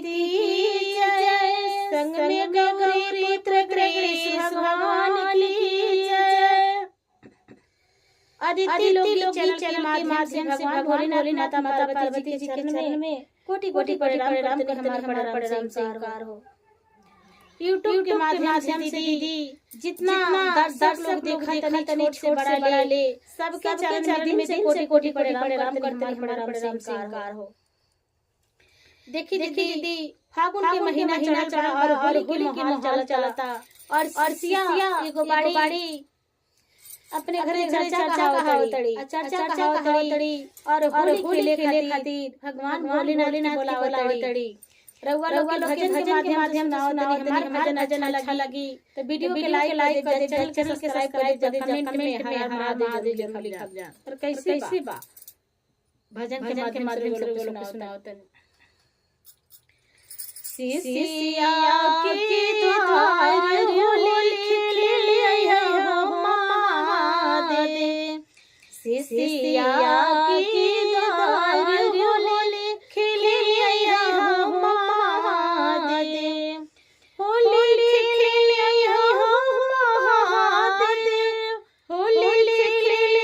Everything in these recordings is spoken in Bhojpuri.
की जय, संग में गौरी पुत्र गणेश भगवान की जय। अदिति लोक चैनल के माध्यम से भगवान भोलेनाथ माता पार्वती जी के चरण में कोटि कोटि प्रणाम करते हमारा प्रणाम स्वीकार हो। यूट्यूब के माध्यम से दीदी जितना दर्शक लोग देखा तनी छोट से बड़ा ले सबके चरण में से कोटि कोटि प्रणाम करते हमारा प्रणाम स्वीकार हो। देखी दीदी फागुन के महीना चढ़ा और होली के माहौल चलता और सिया एगो बाड़ी अपने घरे चर्चा कहावतड़ी और होली खेले खातिर भगवान भोलेनाथ बोलावतड़ी। रउआ लोग भजन के माध्यम से हमार भजन अच्छा लगी तो वीडियो के लाइक कर दे, चैनल के सब्सक्राइब कर दे, कमेंट में हर महादेव लिखब जा। और कैसे बा भजन के माध्यम से लोग सुनावतन। सिसिया की द्वार होली खेले महादेव, सिसिया की द्वार होली खेले महादेव, होली खेले महादेव, होली खेले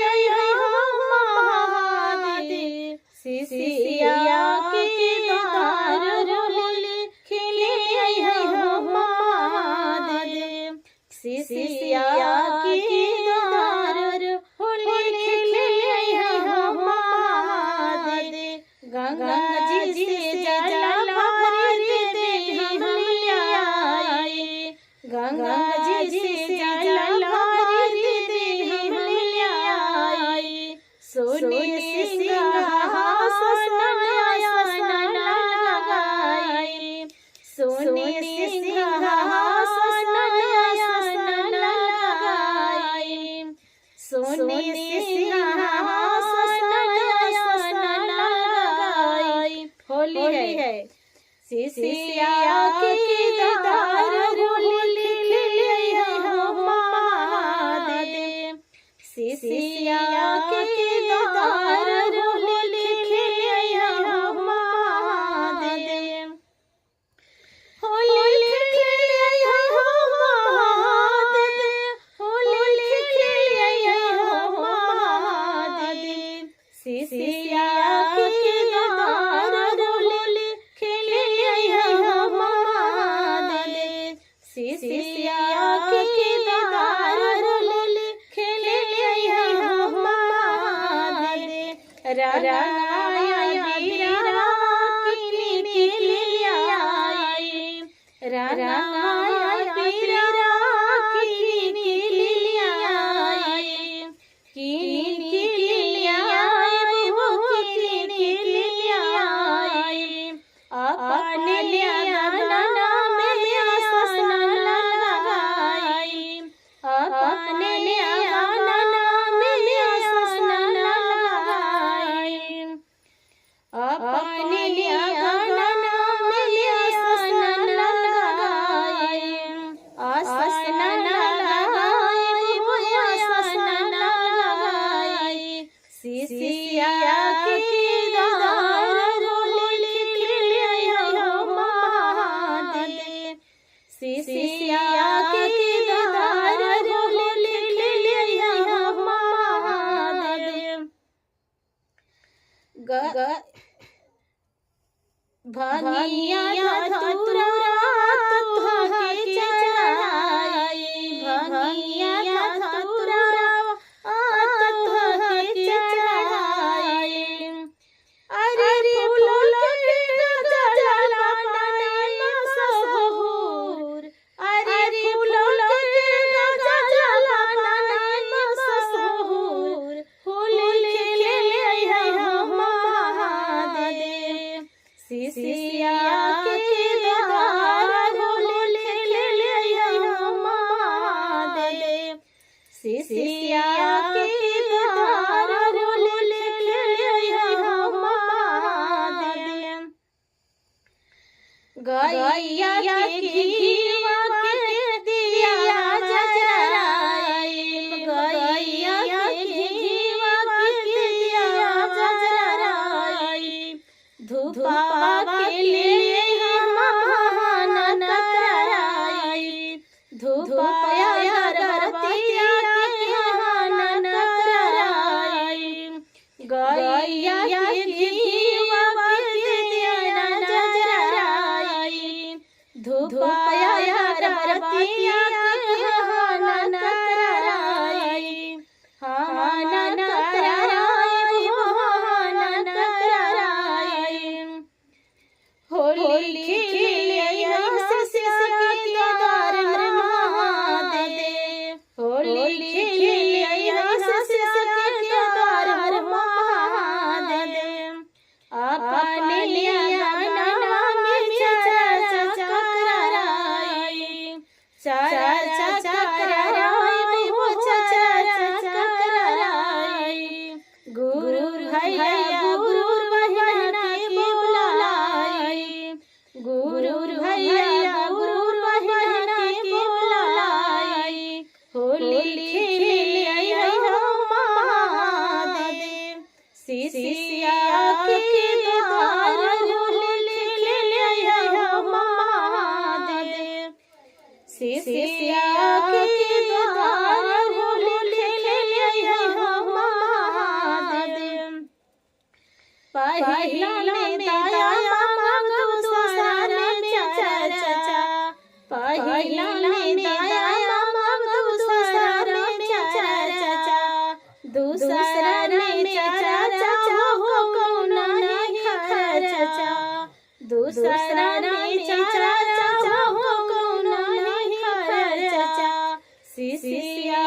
महादेव, सिसिया की द्वार होली खेले महादेव, सिसिया की द्वार होली खेले महादेव। गंगा जी से जल भर दे हम आए, गंगा जी से जल भर दे हम आए, सोने सिंहासन लगाए, सोने सिंहासन लगाए, सोने सिंहासन लगाए। होली है सिसिया की द्वार होली खेले महादेव, सिसिया की द्वार होली खेले महादेव, होली खेले महादेव, होली खेले महादेव, सिसिया की द्वार होली खेले महादेव, सिसिया की द्वार होली खेले महादेव। रंगाया बीरा की आए, रंगाया बीरा की आए, की आए वो की आए, अपने लियाना में आसन लगाई, अपने लियाना में आसन लगाई, अपने लियाना में आसन लगाई, आसन लगाई वो आसन लगाई, सिसिया की द्वार होली खेले महादेव, सिसिया की द्वार होली खेले महादेव। भंगिया धतूरा तुहके चढ़ाई, भंगिया धतूरा तुहके चढ़ाई, अरे फूल के गजला नानी मशहूर, अरे फूल के गजला नानी मशहूर, होली खेले महादेव, सिसिया की द्वार होली खेले महादेव, सिसिया की द्वार होली खेले महादेव। गैया के घीवा के दिया जराई, गैया के घीवा के दिया जराई, धूपा के लिए पहिला में दाया मांगब दूसरा में चाचा पहिला में दाया मांगब दूसरा में चाचा दूसरा में चाचा हो कौना नहीं खर्चा दूसरा में चाचा हो कौना नहीं खर्चा सिसिया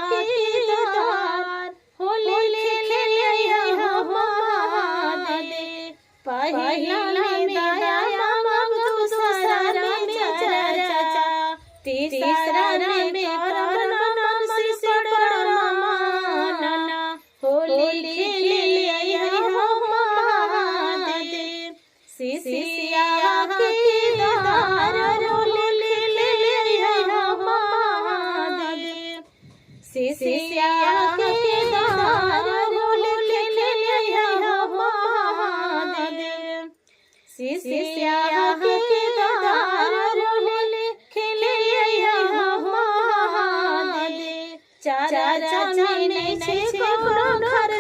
के दीदार होली खेले हो महादेव पहिला में दाया मांगब दूसरा में चाचा तीसरा में करम से पड़माना होली खेले हो महादेव सिसिया के दीदार होली खेले हो महादेव सिसिया के दीदार होली खेले हो महादेव सिसिया के दीदार होली खेले हो महादेव चाचा में छे कोनो घर